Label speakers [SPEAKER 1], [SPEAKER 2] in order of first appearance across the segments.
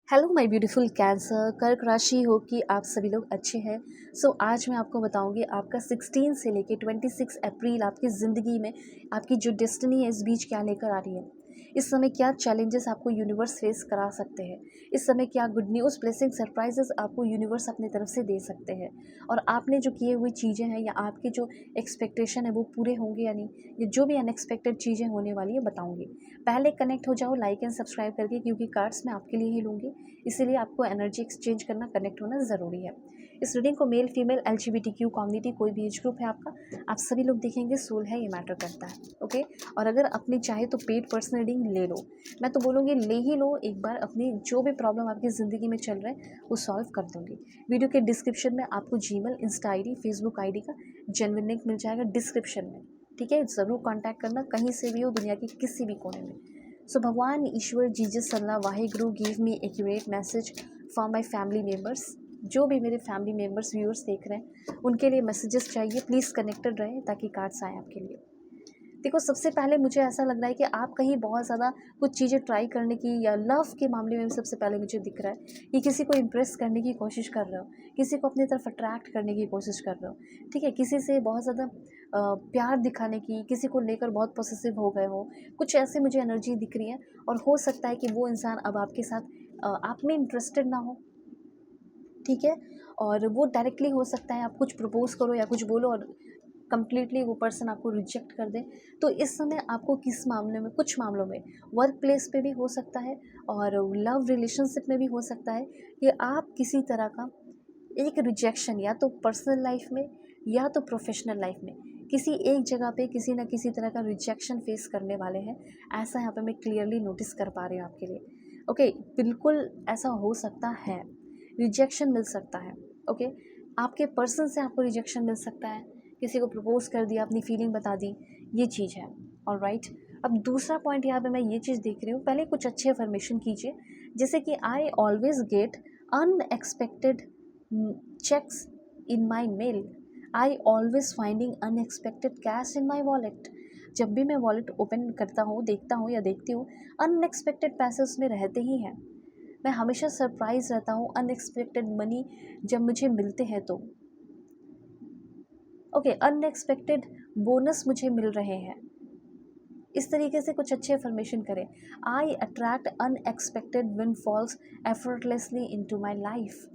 [SPEAKER 1] Hello my beautiful cancer. कर्क राशि हो कि आप सभी लोग अच्छे हैं। आज मैं आपको बताऊंगी आपका 16 से लेके 26 अप्रैल आपकी ज़िंदगी में आपकी जो डेस्टिनी है इस बीच क्या लेकर आ रही है। इस समय क्या चैलेंजेस आपको यूनिवर्स फेस करा सकते हैं। इस समय क्या गुड न्यूज़ ब्लेसिंग सरप्राइजेस आपको यूनिवर्स अपनी तरफ से दे सकते हैं। और आपने जो किए हुई चीज़ें हैं या आपकी जो एक्सपेक्टेशन है वो पूरे होंगे या नहीं, या जो भी अनएक्सपेक्टेड चीज़ें होने वाली है बताऊंगी। पहले कनेक्ट हो जाओ लाइक एंड सब्सक्राइब करके, क्योंकि कार्ड्स मैं आपके लिए ही लूँगी, इसीलिए आपको एनर्जी एक्सचेंज करना, कनेक्ट होना ज़रूरी है। इस रीडिंग को मेल फीमेल LGBTQ कम्युनिटी कोई भी एज ग्रुप है आपका, आप सभी लोग देखेंगे, सोल है ये मैटर करता है। ओके। और अगर अपनी चाहे तो पेड पर्सनल रीडिंग ले लो, मैं तो बोलूँगी ले ही लो एक बार। अपनी जो भी प्रॉब्लम आपकी ज़िंदगी में चल रहा है वो सॉल्व कर दूँगी। वीडियो के डिस्क्रिप्शन में आपको Gmail, Insta ID, Facebook ID का जेन्युइन लिंक मिल जाएगा डिस्क्रिप्शन में। ठीक है, ज़रूर कॉन्टैक्ट करना, कहीं से भी हो दुनिया के किसी भी कोने में। भगवान, ईश्वर, Jesus, Allah, Waheguru give me accurate message for my family members. जो भी मेरे फैमिली मेम्बर्स व्यूअर्स देख रहे हैं उनके लिए मैसेजेस चाहिए, प्लीज़ कनेक्टेड रहें ताकि कार्ड्स आए आपके लिए। देखो, सबसे पहले मुझे ऐसा लग रहा है कि आप कहीं बहुत ज़्यादा कुछ चीज़ें ट्राई करने की, या लव के मामले में सबसे पहले मुझे दिख रहा है कि किसी को इम्प्रेस करने की कोशिश कर रहे हो, किसी को अपनी तरफ अट्रैक्ट करने की कोशिश कर रहे हो। ठीक है, किसी से बहुत ज़्यादा प्यार दिखाने की, किसी को लेकर बहुत पॉसेसिव हो गए हो, कुछ ऐसे मुझे एनर्जी दिख रही है। और हो सकता है कि वो इंसान अब आपके साथ आप में इंटरेस्टेड ना हो। ठीक है, और वो डायरेक्टली हो सकता है आप कुछ प्रपोज करो या कुछ बोलो और कंप्लीटली वो पर्सन आपको रिजेक्ट कर दे। तो इस समय आपको किस मामले में, कुछ मामलों में वर्क प्लेस पे भी हो सकता है और लव रिलेशनशिप में भी हो सकता है कि आप किसी तरह का एक रिजेक्शन, या तो पर्सनल लाइफ में या तो प्रोफेशनल लाइफ में, किसी एक जगह पे किसी ना किसी तरह का रिजेक्शन फेस करने वाले हैं। ऐसा यहाँ पे मैं क्लियरली नोटिस कर पा रही हूँ आपके लिए। ओके, बिल्कुल ऐसा हो सकता है, रिजेक्शन मिल सकता है। ओके, आपके पर्सन से आपको रिजेक्शन मिल सकता है, किसी को प्रपोज कर दिया, अपनी फीलिंग बता दी, ये चीज़ है। ऑलराइट, अब दूसरा पॉइंट यहाँ पे मैं ये चीज़ देख रही हूँ, पहले कुछ अच्छे अफर्मेशन कीजिए, जैसे कि I always get unexpected checks in my mail. I always finding unexpected cash in my wallet. जब भी मैं वॉलेट ओपन करता हूँ, देखता हूँ या देखती हूँ, अनएक्सपेक्टेड पैसे उसमें रहते ही हैं। मैं हमेशा सरप्राइज रहता हूँ अनएक्सपेक्टेड मनी जब मुझे मिलते हैं तो। ओके, अनएक्सपेक्टेड बोनस मुझे मिल रहे हैं। इस तरीके से कुछ अच्छे अफर्मेशन करें। I attract unexpected windfalls effortlessly into my life.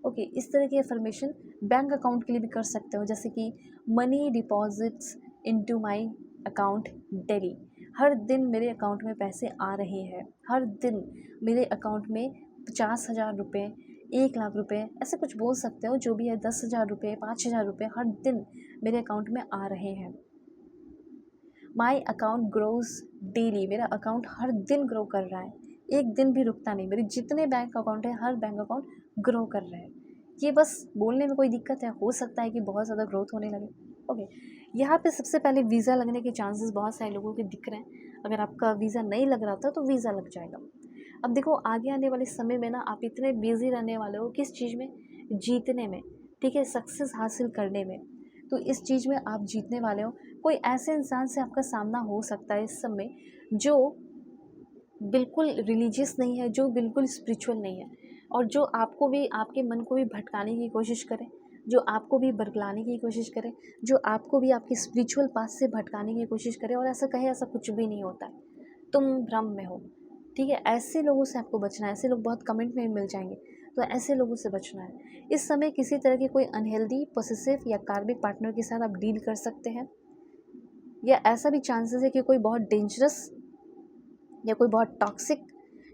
[SPEAKER 1] Okay, इस तरह की अफर्मेशन बैंक अकाउंट के लिए भी कर सकते हो, जैसे कि money deposits into my account daily. हर दिन मेरे अकाउंट में पैसे आ रहे हैं, हर दिन मेरे अकाउंट में 50,000 रुपये, 1 लाख रुपये, ऐसे कुछ बोल सकते हो, जो भी है, 10,000 रुपये, 5,000 रुपये हर दिन मेरे अकाउंट में आ रहे हैं। माई अकाउंट ग्रोज डेली, मेरा अकाउंट हर दिन ग्रो कर रहा है, एक दिन भी रुकता नहीं। मेरे जितने बैंक अकाउंट है हर बैंक अकाउंट ग्रो कर रहे हैं। ये बस बोलने में कोई दिक्कत है, हो सकता है कि बहुत ज़्यादा ग्रोथ होने लगे। ओके, यहाँ पे सबसे पहले वीज़ा लगने के चांसेस बहुत सारे लोगों के दिख रहे हैं। अगर आपका वीज़ा नहीं लग रहा था तो वीज़ा लग जाएगा। अब देखो, आगे आने वाले समय में ना आप इतने बिजी रहने वाले हो किस चीज़ में, जीतने में। ठीक है, सक्सेस हासिल करने में। तो इस चीज़ में आप जीतने वाले हो। कोई ऐसे इंसान से आपका सामना हो सकता है इस समय जो बिल्कुल रिलीजियस नहीं है, जो बिल्कुल स्पिरिचुअल नहीं है, और जो आपको भी, आपके मन को भी भटकाने की कोशिश करे, जो आपको भी बरगलाने की कोशिश करे, जो आपको भी आपके स्पिरिचुअल पाथ से भटकाने की कोशिश करे, और ऐसा कहे ऐसा कुछ भी नहीं होता है, तुम भ्रम में हो। ठीक है, ऐसे लोगों से आपको बचना है। ऐसे लोग बहुत कमेंट में मिल जाएंगे, तो ऐसे लोगों से बचना है। इस समय किसी तरह की कोई अनहेल्दी, पॉसेसिव या कार्मिक पार्टनर के साथ आप डील कर सकते हैं, या ऐसा भी चांसेस है कि कोई बहुत डेंजरस या कोई बहुत टॉक्सिक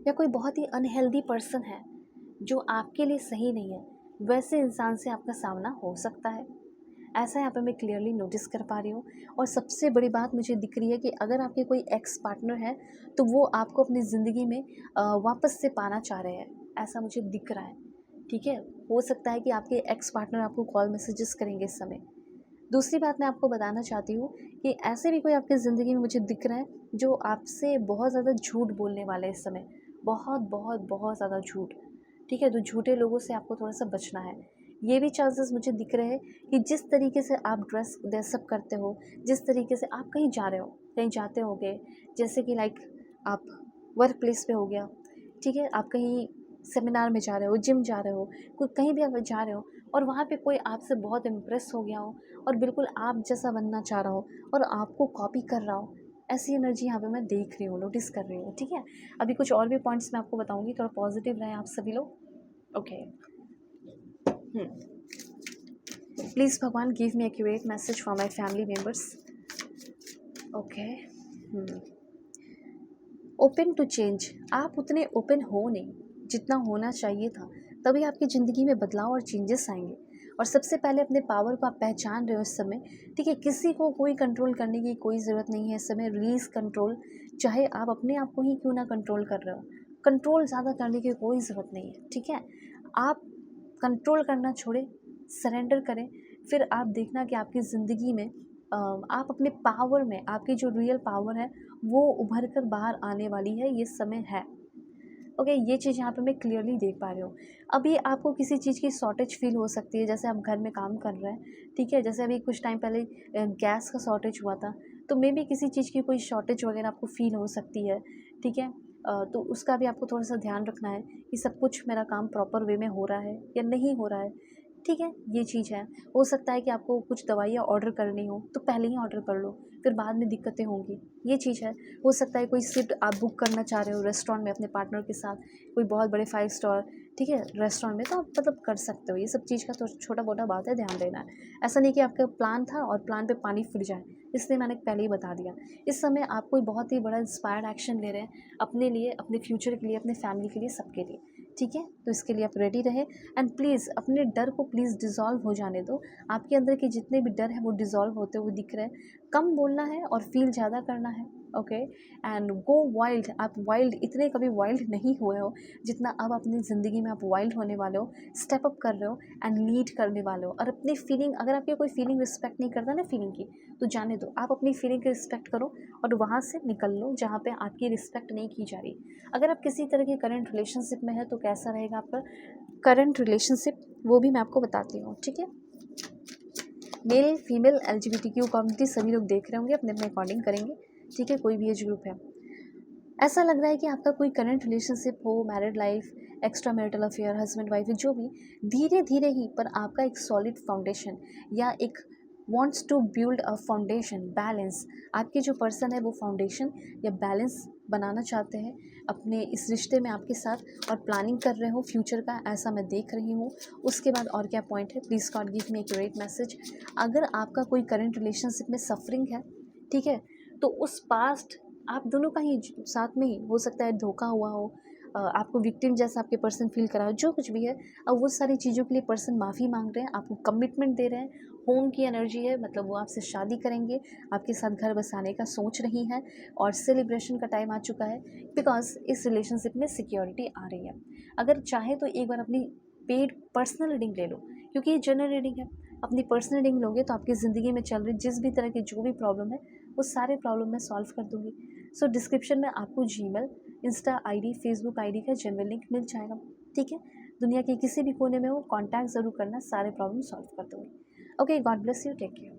[SPEAKER 1] या कोई बहुत ही अनहेल्दी पर्सन है जो आपके लिए सही नहीं है, वैसे इंसान से आपका सामना हो सकता है। ऐसा यहाँ पे मैं क्लियरली नोटिस कर पा रही हूँ। और सबसे बड़ी बात मुझे दिख रही है कि अगर आपके कोई एक्स पार्टनर है तो वो आपको अपनी ज़िंदगी में वापस से पाना चाह रहे हैं, ऐसा मुझे दिख रहा है। ठीक है, हो सकता है कि आपके एक्स पार्टनर आपको कॉल मैसेजेस करेंगे इस समय। दूसरी बात मैं आपको बताना चाहती हूँ कि ऐसे भी कोई आपकी ज़िंदगी में मुझे दिख रहा है जो आपसे बहुत ज़्यादा झूठ बोलने वाला है इस समय, बहुत बहुत बहुत ज़्यादा झूठ। ठीक है, तो झूठे लोगों से आपको थोड़ा सा बचना है। ये भी चांसेस मुझे दिख रहे हैं कि जिस तरीके से आप ड्रेसअप करते हो, जिस तरीके से आप कहीं जा रहे हो, कहीं जाते होगे, जैसे कि लाइक आप वर्क प्लेस पे हो गया, ठीक है, आप कहीं सेमिनार में जा रहे हो, जिम जा रहे हो, कोई कहीं भी आप जा रहे हो और वहाँ पे कोई आपसे बहुत इम्प्रेस हो गया हो और बिल्कुल आप जैसा बनना चाह रहा हो और आपको कॉपी कर रहा हो, ऐसी एनर्जी यहाँ पे मैं देख रही हूँ, नोटिस कर रही हूँ, ठीक है। अभी कुछ और भी पॉइंट्स मैं आपको बताऊँगी, थोड़ा पॉजिटिव रहे आप सभी लोग। ओके, प्लीज़ भगवान give me accurate message for my family members. Okay, open to change. आप उतने ओपन हो नहीं जितना होना चाहिए था, तभी आपकी ज़िंदगी में बदलाव और चेंजेस आएंगे। और सबसे पहले अपने पावर को आप पहचान रहे हो इस समय, ठीक है। किसी को कोई कंट्रोल करने की कोई ज़रूरत नहीं है इस समय। रिलीज़ कंट्रोल, चाहे आप अपने आप को ही क्यों ना कंट्रोल कर रहे हो, कंट्रोल ज़्यादा करने की कोई ज़रूरत नहीं है, ठीक है। आप कंट्रोल करना छोड़े, सरेंडर करें, फिर आप देखना कि आपकी ज़िंदगी में आप अपने पावर में, आपकी जो रियल पावर है वो उभर कर बाहर आने वाली है, ये समय है। ओके, ये चीज़ यहाँ पे मैं क्लियरली देख पा रही हूँ। अभी आपको किसी चीज़ की शॉर्टेज फील हो सकती है, जैसे आप घर में काम कर रहे हैं, ठीक है। जैसे अभी कुछ टाइम पहले गैस का शॉर्टेज हुआ था, तो मे बी किसी चीज़ की कोई शॉर्टेज वगैरह आपको फील हो सकती है, ठीक है। तो उसका भी आपको थोड़ा सा ध्यान रखना है कि सब कुछ मेरा काम प्रॉपर वे में हो रहा है या नहीं हो रहा है, ठीक है। ये चीज़ है। हो सकता है कि आपको कुछ दवाइयाँ ऑर्डर करनी हो तो पहले ही ऑर्डर कर लो, फिर बाद में दिक्कतें होंगी, ये चीज़ है। हो सकता है कोई सीट आप बुक करना चाह रहे हो रेस्टोरेंट में अपने पार्टनर के साथ, कोई बहुत बड़े 5 स्टार, ठीक है, रेस्टोरेंट में, तो आप मतलब कर सकते हो। ये सब चीज़ का तो छोटा मोटा बात है, ध्यान देना है। ऐसा नहीं कि आपका प्लान था और प्लान पे पानी फिर जाए, इसलिए मैंने पहले ही बता दिया। इस समय आप कोई बहुत ही बड़ा इंस्पायर्ड एक्शन ले रहे हैं अपने लिए, अपने फ्यूचर के लिए, अपने फैमिली के लिए, सबके लिए, ठीक है। तो इसके लिए आप रेडी रहें एंड प्लीज़ अपने डर को प्लीज़ डिज़ोल्व हो जाने दो। आपके अंदर के जितने भी डर हैं वो डिज़ोल्व होते हुए दिख रहे हैं। कम बोलना है और फील ज़्यादा करना है, ओके। And go wild. आप वाइल्ड इतने कभी वाइल्ड नहीं हुए हो जितना अब अपनी ज़िंदगी में आप वाइल्ड होने वाले हो, स्टेप अप कर रहे हो एंड लीड करने वाले हो। और अपनी फीलिंग, अगर आपकी कोई फीलिंग रिस्पेक्ट नहीं करता ना फीलिंग की, तो जाने दो। आप अपनी फीलिंग की रिस्पेक्ट करो और वहाँ से निकल लो जहाँ पे आपकी रिस्पेक्ट नहीं की जा रही। अगर आप किसी तरह के करंट रिलेशनशिप में है तो कैसा रहेगा आपका करंट रिलेशनशिप, वो भी मैं आपको बताती हूँ, ठीक है। मेल फीमेल LGBTQ कम्युनिटी सभी लोग देख रहे होंगे, अपने अपने अकॉर्डिंग करेंगे, ठीक है। कोई भी एज ग्रुप है, ऐसा लग रहा है कि आपका कोई करंट रिलेशनशिप हो, married life, extra marital affair, husband wife, जो भी, धीरे धीरे ही पर आपका एक सॉलिड फाउंडेशन या एक wants to build a foundation balance. आपके जो पर्सन है वो फाउंडेशन या बैलेंस बनाना चाहते हैं अपने इस रिश्ते में आपके साथ और प्लानिंग कर रहे हो फ्यूचर का, ऐसा मैं देख रही हूँ। उसके बाद और क्या पॉइंट है, please God give me accurate message. अगर आपका कोई करंट रिलेशनशिप में सफरिंग है, ठीक है, तो उस पास्ट आप दोनों का ही साथ में ही हो सकता है धोखा हुआ हो, आपको विक्टिम जैसा आपके पर्सन फील करा हो, जो कुछ भी है। अब वो सारी चीज़ों के लिए पर्सन माफ़ी मांग रहे हैं, आपको कमिटमेंट दे रहे हैं, होम की एनर्जी है, मतलब वो आपसे शादी करेंगे, आपके साथ घर बसाने का सोच रही हैं और सेलिब्रेशन का टाइम आ चुका है, बिकॉज इस रिलेशनशिप में सिक्योरिटी आ रही है। अगर चाहे तो एक बार अपनी पेड पर्सनल रीडिंग ले लो, क्योंकि ये जनरल रीडिंग है। अपनी पर्सनल रीडिंग लोगे तो आपकी ज़िंदगी में चल रही जिस भी तरह की जो भी प्रॉब्लम है वो सारे प्रॉब्लम मैं सॉल्व कर दूँगी। सो डिस्क्रिप्शन में आपको Gmail, Insta ID, Facebook ID का जनरल लिंक मिल जाएगा, ठीक है। दुनिया के किसी भी कोने में हो, कांटेक्ट ज़रूर करना, सारे प्रॉब्लम सॉल्व कर दूँगी। Okay, God bless you, take care.